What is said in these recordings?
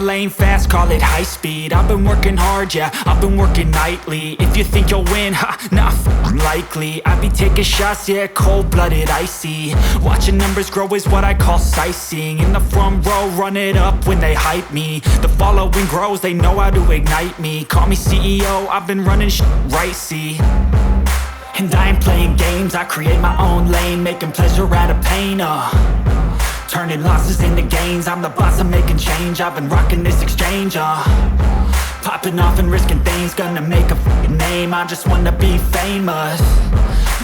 lane fast, call it high speed. I've been working hard, yeah, I've been working nightly. If you think you'll win, not likely. I be taking shots, yeah, cold-blooded, icy. Watching numbers grow is what I call sightseeing. In the front row, run it up when they hype me. The following grows, they know how to ignite me. Call me CEO, I've been running right, see. And I ain't playing games, I create my own lane, making pleasure out of pain, turning losses into gains. I'm the boss, I'm making change. I've been rocking this exchange, popping off and risking things. Gonna make a f***ing name. I just wanna be famous,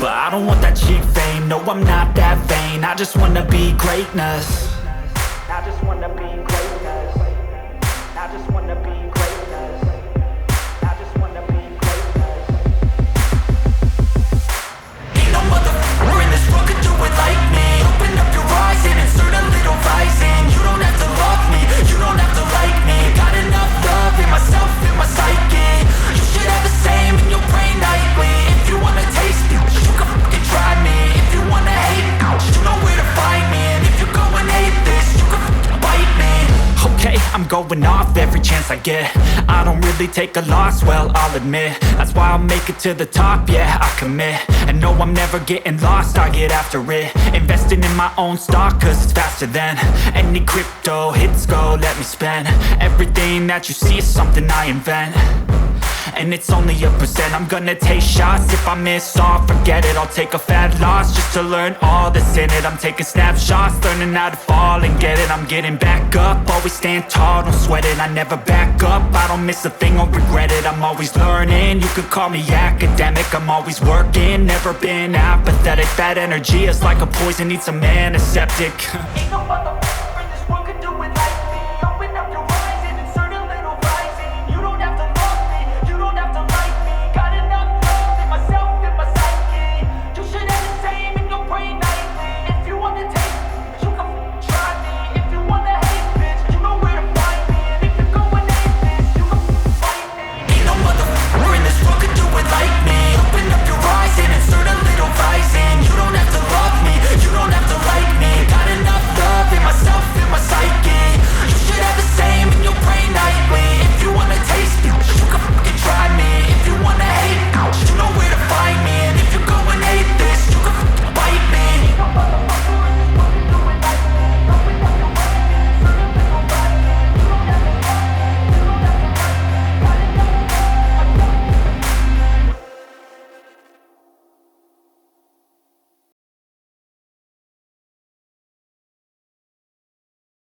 but I don't want that cheap fame. No, I'm not that vain. I just wanna be greatness. I just wanna be greatness. I just wanna be greatness. I just wanna be greatness. Ain't no motherfucker in this world could do it like me. Open up your eyes and insert a little rising. You don't have to love me, you don't have to like me. Got enough love in myself, in my psyche. You should have the same in your brain nightly. If you wanna taste me, you can fucking try me. If you wanna hate me, you know where to find me. And if you go and hate this, you can fucking bite me. Okay, I'm going off every chance I get. I don't really take a loss, well, I'll admit. That's why I'll make it to the top, yeah, I commit. And no, I'm never getting lost, I get after it. Investing in my own stock, cause it's faster than any crypto hits go, let me spend. Everything that you see is something I invent, and it's only a percent. I'm gonna take shots, if I miss all, forget it. I'll take a fat loss just to learn all that's in it. I'm taking snapshots, learning how to fall and get it. I'm getting back up, always stand tall, don't sweat it. I never back up, I don't miss a thing or regret it. I'm always learning, you could call me academic. I'm always working, never been apathetic. That energy is like a poison, needs some antiseptic.